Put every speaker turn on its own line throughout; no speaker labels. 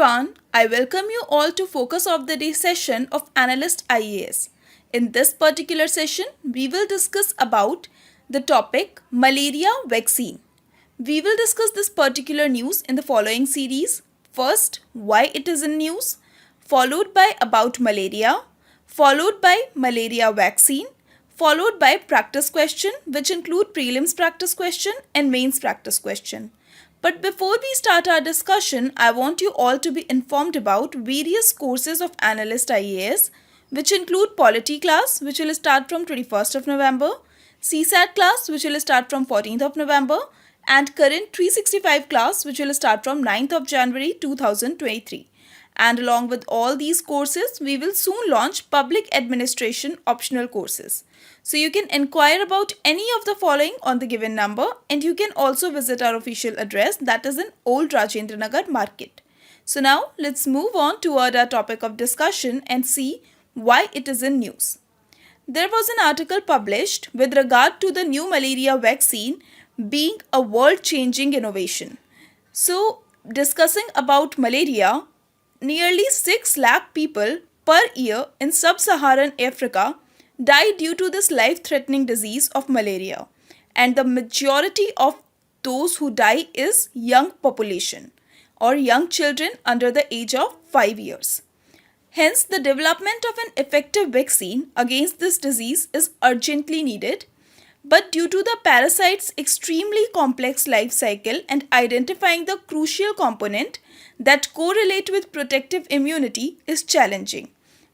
everyone, I welcome you all to Focus of the Day session of ANALYST IAS. In this particular session, we will discuss about the topic Malaria Vaccine. We will discuss this particular news in the following series. First, why it is in news, followed by about malaria, followed by malaria vaccine, followed by practice question which include prelims practice question and mains practice question. But before we start our discussion, I want you all to be informed about various courses of Analyst IAS, which include Polity class, which will start from 21st of November, CSAT class, which will start from 14th of November, and Current 365 class, which will start from 9th of January 2023. And along with all these courses, we will soon launch Public Administration optional courses. So you can inquire about any of the following on the given number, and you can also visit our official address, that is in Old Rajinder Nagar Market. So now let's move on toward our topic of discussion and see why it is in news. There was an article published with regard to the new malaria vaccine being a world-changing innovation. So discussing about malaria, nearly 6 lakh people per year in sub-Saharan Africa die due to this life-threatening disease of malaria, and the majority of those who die is young population or young children under the age of 5 years. Hence, the development of an effective vaccine against this disease is urgently needed, but due to the parasite's extremely complex life cycle and identifying the crucial component that correlate with protective immunity is challenging.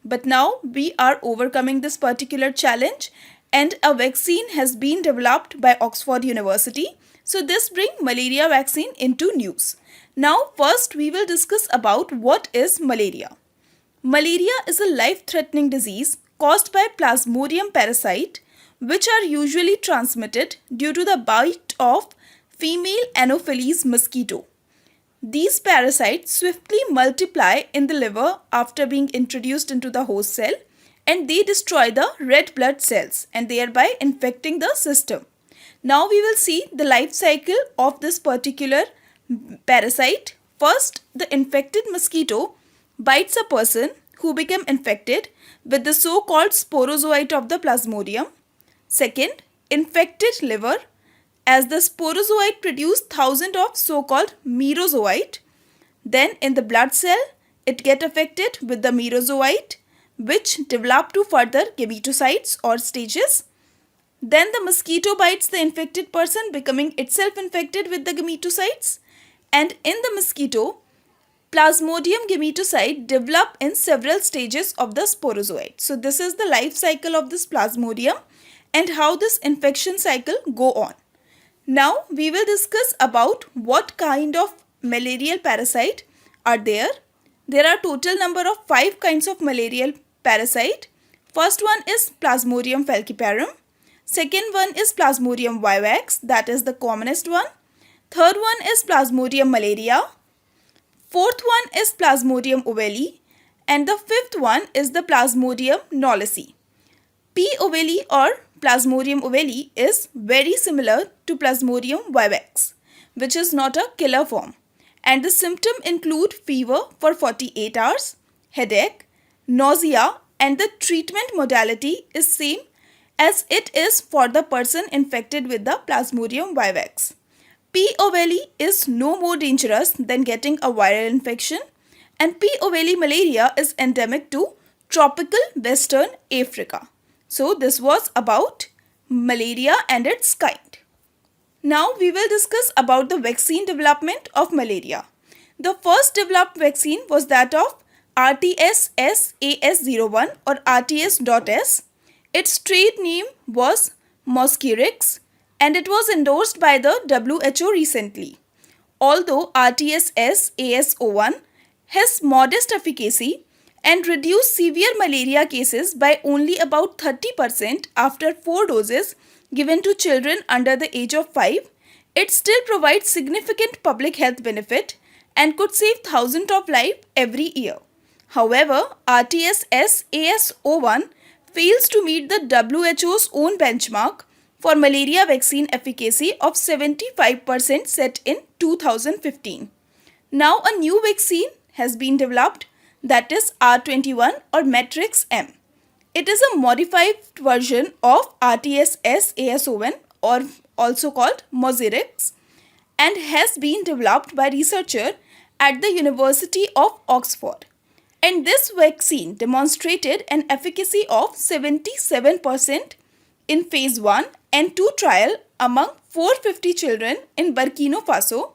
But now we are overcoming this particular challenge and a vaccine has been developed by Oxford University. So this brings malaria vaccine into news. Now first we will discuss about what is malaria. Malaria is a life-threatening disease caused by Plasmodium parasite, which are usually transmitted due to the bite of female Anopheles mosquito. These parasites swiftly multiply in the liver after being introduced into the host cell, and they destroy the red blood cells and thereby infecting the system. Now we will see the life cycle of this particular parasite. First, the infected mosquito bites a person who became infected with the so-called sporozoite of the Plasmodium. Second, infected liver, as the sporozoite produce thousands of so-called merozoite. Then in the blood cell, it get affected with the merozoite, which develop to further gametocytes or stages. Then the mosquito bites the infected person, becoming itself infected with the gametocytes. And in the mosquito, Plasmodium gametocyte develop in several stages of the sporozoite. So this is the life cycle of this Plasmodium and how this infection cycle go on. Now we will discuss about what kind of malarial parasite are there. There are total number of 5 kinds of malarial parasite. First one is Plasmodium falciparum. Second one is Plasmodium vivax, that is the commonest one. Third one is Plasmodium malaria. Fourth one is Plasmodium ovale, and the fifth one is the Plasmodium knowlesi. P. ovale or Plasmodium ovale is very similar to Plasmodium vivax, which is not a killer form, and the symptoms include fever for 48 hours, headache, nausea, and the treatment modality is same as it is for the person infected with the Plasmodium vivax. P. ovale is no more dangerous than getting a viral infection, and P. ovale malaria is endemic to tropical Western Africa. So this was about malaria and its kind. Now we will discuss about the vaccine development of malaria. The first developed vaccine was that of RTS-SAS-01 or RTS.S. Its trade name was Mosquirix, and it was endorsed by the WHO recently. Although RTS-SAS-01 has modest efficacy and reduced severe malaria cases by only about 30% after 4 doses given to children under the age of 5, it still provides significant public health benefit and could save thousands of lives every year. However, RTS-SAS-01 fails to meet the WHO's own benchmark for malaria vaccine efficacy of 75% set in 2015. Now a new vaccine has been developed, that is R21 or Matrix M. It is a modified version of RTS-AS01 or also called Mosaics, and has been developed by researchers at the University of Oxford. And this vaccine demonstrated an efficacy of 77% in phase 1 and 2 trial among 450 children in Burkina Faso,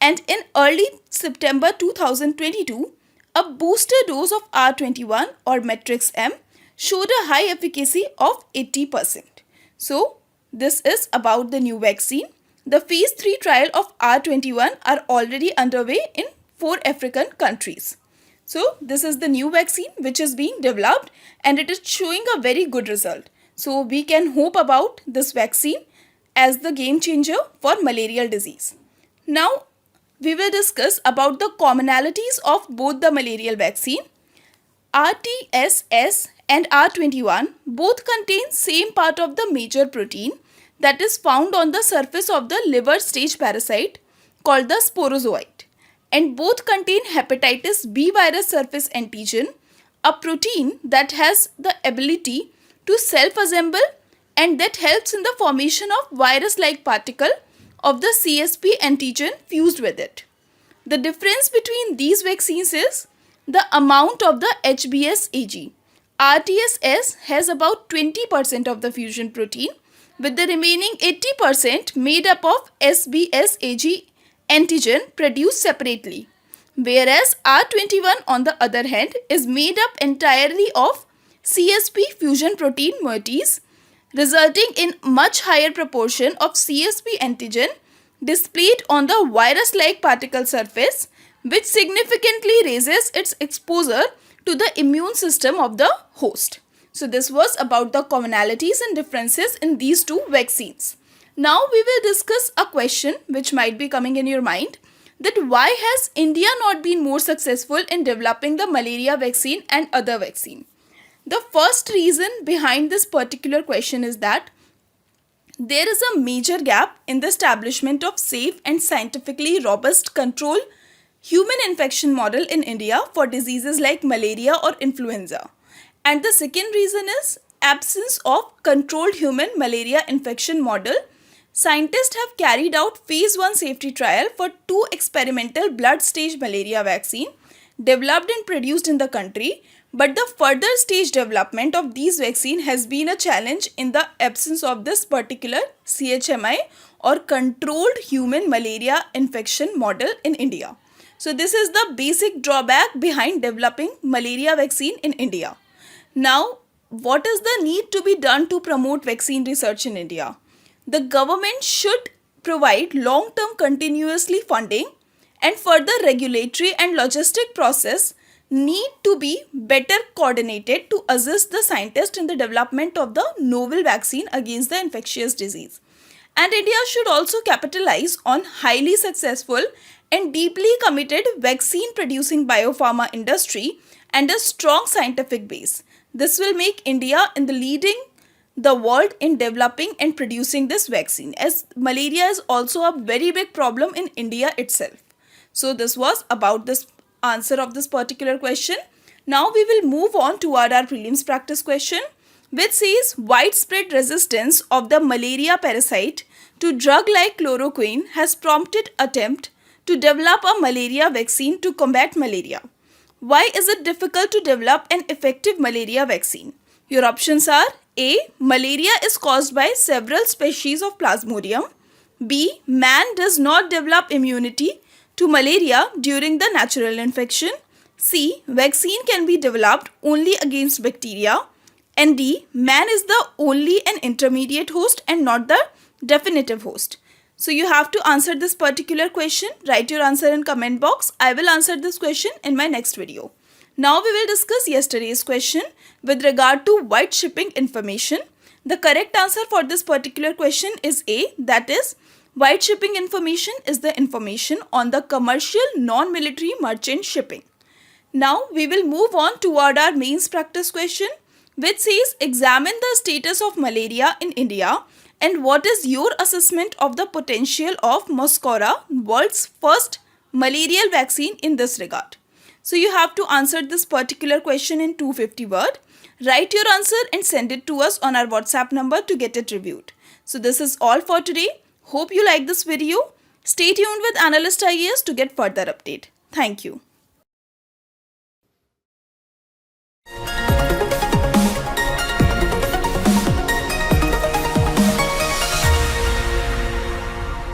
and in early September 2022, a booster dose of R21 or Matrix M showed a high efficacy of 80%. So, this is about the new vaccine. The phase 3 trial of R21 are already underway in 4 African countries. So, this is the new vaccine which is being developed and it is showing a very good result. So, we can hope about this vaccine as the game changer for malarial disease. Now, we will discuss about the commonalities of both the malarial vaccine. RTS and R21 both contain same part of the major protein that is found on the surface of the liver stage parasite called the sporozoite, and both contain hepatitis B virus surface antigen, a protein that has the ability to self-assemble and that helps in the formation of virus-like particle of the CSP antigen fused with it. The difference between these vaccines is the amount of the HBsAg. RTS has about 20% of the fusion protein, with the remaining 80% made up of SBsAg antigen produced separately, whereas R21 on the other hand is made up entirely of CSP fusion protein moieties, resulting in much higher proportion of CSP antigen displayed on the virus-like particle surface, which significantly raises its exposure to the immune system of the host. So this was about the commonalities and differences in these two vaccines. Now we will discuss a question which might be coming in your mind, that why has India not been more successful in developing the malaria vaccine and other vaccine? The first reason behind this particular question is that there is a major gap in the establishment of safe and scientifically robust control human infection model in India for diseases like malaria or influenza. And the second reason is absence of controlled human malaria infection model. Scientists have carried out phase 1 safety trial for 2 experimental blood stage malaria vaccine developed and produced in the country, but the further stage development of these vaccine has been a challenge in the absence of this particular CHMI or controlled human malaria infection model in India. So this is the basic drawback behind developing malaria vaccine in India. Now, what is the need to be done to promote vaccine research in India? The government should provide long-term continuously funding, and further regulatory and logistic process need to be better coordinated to assist the scientists in the development of the novel vaccine against the infectious disease. And India should also capitalize on highly successful and deeply committed vaccine producing biopharma industry and a strong scientific base. This will make India in the leading the world in developing and producing this vaccine, as malaria is also a very big problem in India itself. So this was about this answer of this particular question. Now we will move on to our prelims practice question, which says widespread resistance of the malaria parasite to drug like chloroquine has prompted attempt to develop a malaria vaccine to combat malaria. Why is it difficult to develop an effective malaria vaccine? Your options are A. Malaria is caused by several species of Plasmodium. B. Man does not develop immunity to malaria during the natural infection. C. Vaccine can be developed only against bacteria. And D. Man is the only and intermediate host and not the definitive host. So you have to answer this particular question. Write your answer in comment box. I will answer this question in my next video. Now we will discuss yesterday's question with regard to white shipping information. The correct answer for this particular question is A, that is, white shipping information is the information on the commercial non-military merchant shipping. Now we will move on toward our mains practice question, which says examine the status of malaria in India and what is your assessment of the potential of Muscora, world's first malarial vaccine in this regard. So you have to answer this particular question in 250 words. Write your answer and send it to us on our WhatsApp number to get it reviewed. So this is all for today. Hope you like this video. Stay tuned with Analyst IAS to get further update. Thank you.